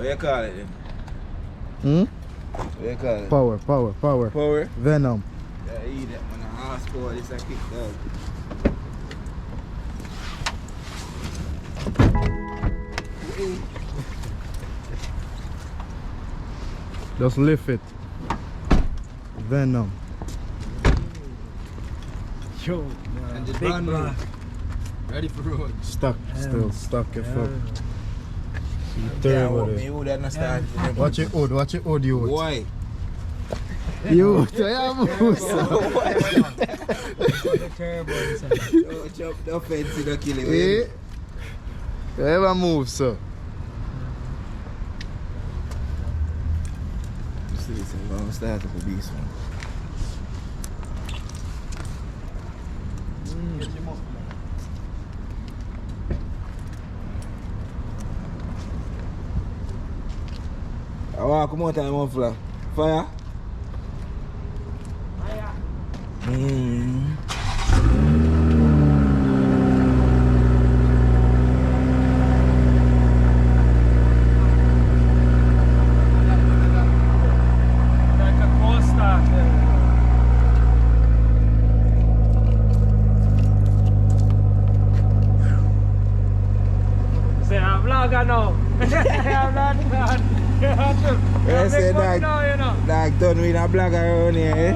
What you call it then? What you call it? Power. Power? Venom. Yeah, eat it, man. A horsepower, this a kick dog. Just lift it. Venom. Yo, And the big brand new. block. Ready for road. Stuck still. Stuck your foot. Yeah, Turbo me there. would understand. Watch it hood. Watch it hood, youth. Why? Youth, I am Chop the fence in the killing. Eh? You ever move, sir? See, it's a long start of a beast one. I want to come out and muffler. Fire? Fire. Like a coaster. Say I'm vlogger now. I'm not vlogger. I say that, now, you know. like done with a blogger around here, eh?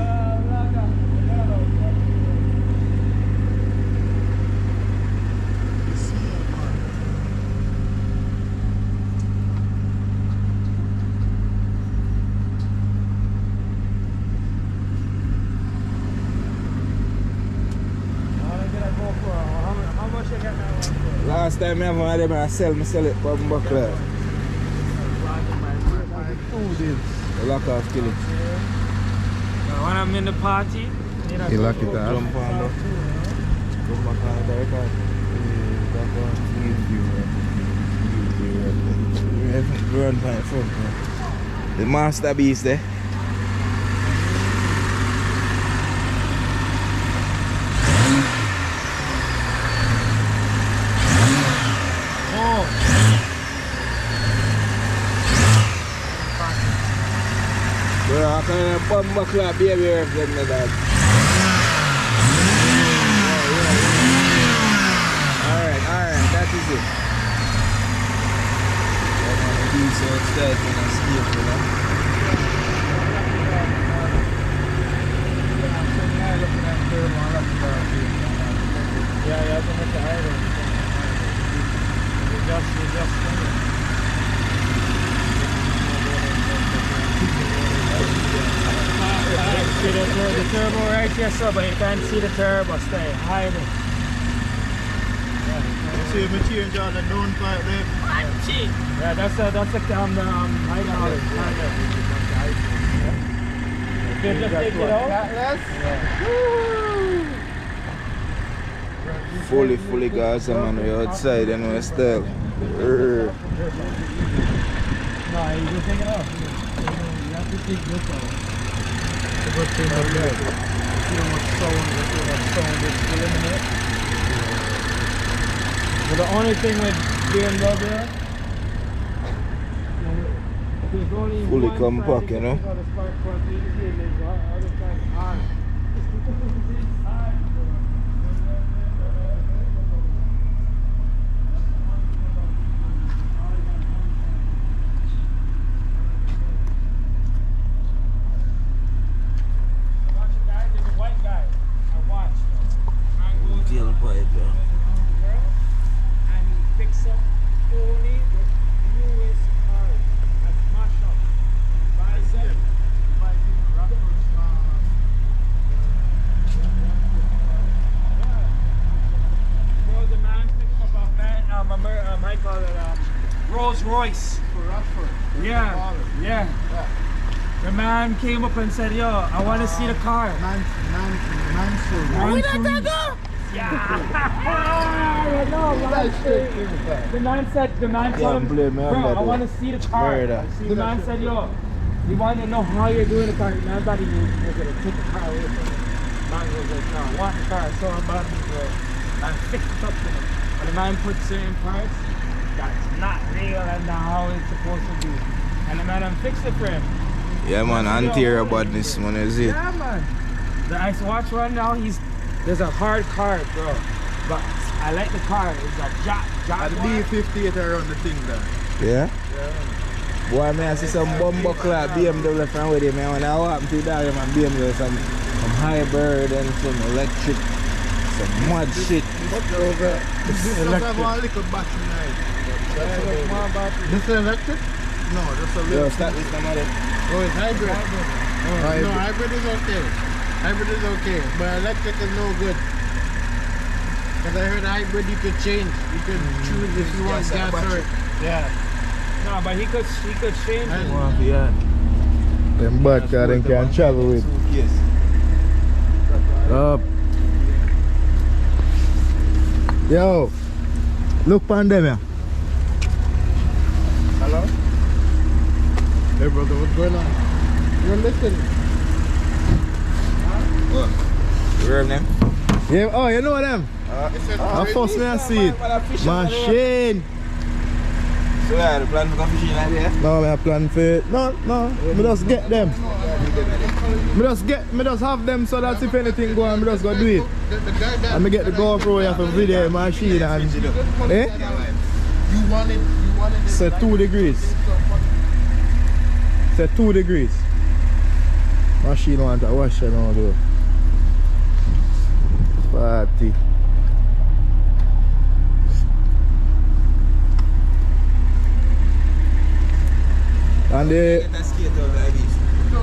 How much you get now? Last time I have one of them, I sell it for buckler. The lock off kill it. When I'm in the party, You lock it up. Jump on the come back on the record. Back on run by front. The master beast there. Bro, I can't bump club baby reference like that. Alright, that is it. I'm gonna do so outside when I sleep, you know. Yeah, you have to make the iron. You just see the turbo right here, so but you can't see the turbo, stay hiding. See me change all the down pipe there. Yeah, that's the hydraulic. You just take it out. Fully gas man, we're outside and we're still. No, you just take it off. You have to take this off. See how much sound is eliminate. But the only thing with BMW, there's only Fully one compact, side you know. got a spark plug, the other side on. Deal pipe, bro. And he picks up only the newest cars as mashup. Buys them. Buys them rappers. Bro, the man picked up I call it Rolls Royce. For Radford. Yeah. The man came up and said, yo, I want to see the car. Yeah. The man told him, bro, I want to see the car. Murder. The man said, yo, you want to know how you're doing the car. The man thought he was going to take the car away from him. Man was like, no, I want the car so bad, bro. And fixed it up to him. And the man put certain parts that's not real and not how it's supposed to be. And the man them fix the frame. Yeah, man, anterior badness, man, is it? Yeah, man. The ice watch one now, there's a hard card, bro. But I like the car. It's a jack And the one. D58 around the thing there. Yeah? Boy, man, I see some bumbo clad BMW from with him, man. When I walk to that, man, BMW, some hybrid and some electric, some mud shit. This does have one little battery night. This is electric? No, that's a Yo, little. start this number. Oh, it's hybrid. No, hybrid is okay. Hybrid is okay, but electric is no good. Because I heard hybrid you could change. You could choose if you want gas or... Yeah. No, but he could change it. Yeah. Them bad car they can travel with. Yes. Up. Yo, look on them here. Hello? Hey brother, what's going on? You're listening. What? You heard them? Yeah, oh, you know them? I first me I see it. Machine. So yeah, the plan for go fishing like that? No, I plan for it. No, me just get them. Me just have them so that if anything go on, me just go do it. And me get the GoPro here for video machine and eh? You want it say 2 degrees. Say 2 degrees. Machine want to wash it now though. Party. And the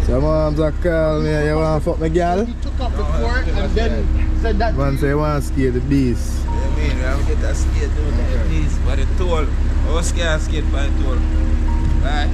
some moms are call me, you want to fuck my girl? He took up the court and then said that. Man say you want to skate the beast. Yeah, I mean, we have to get that skate to the beast, but the toll. I was scared skate by the toll. Right?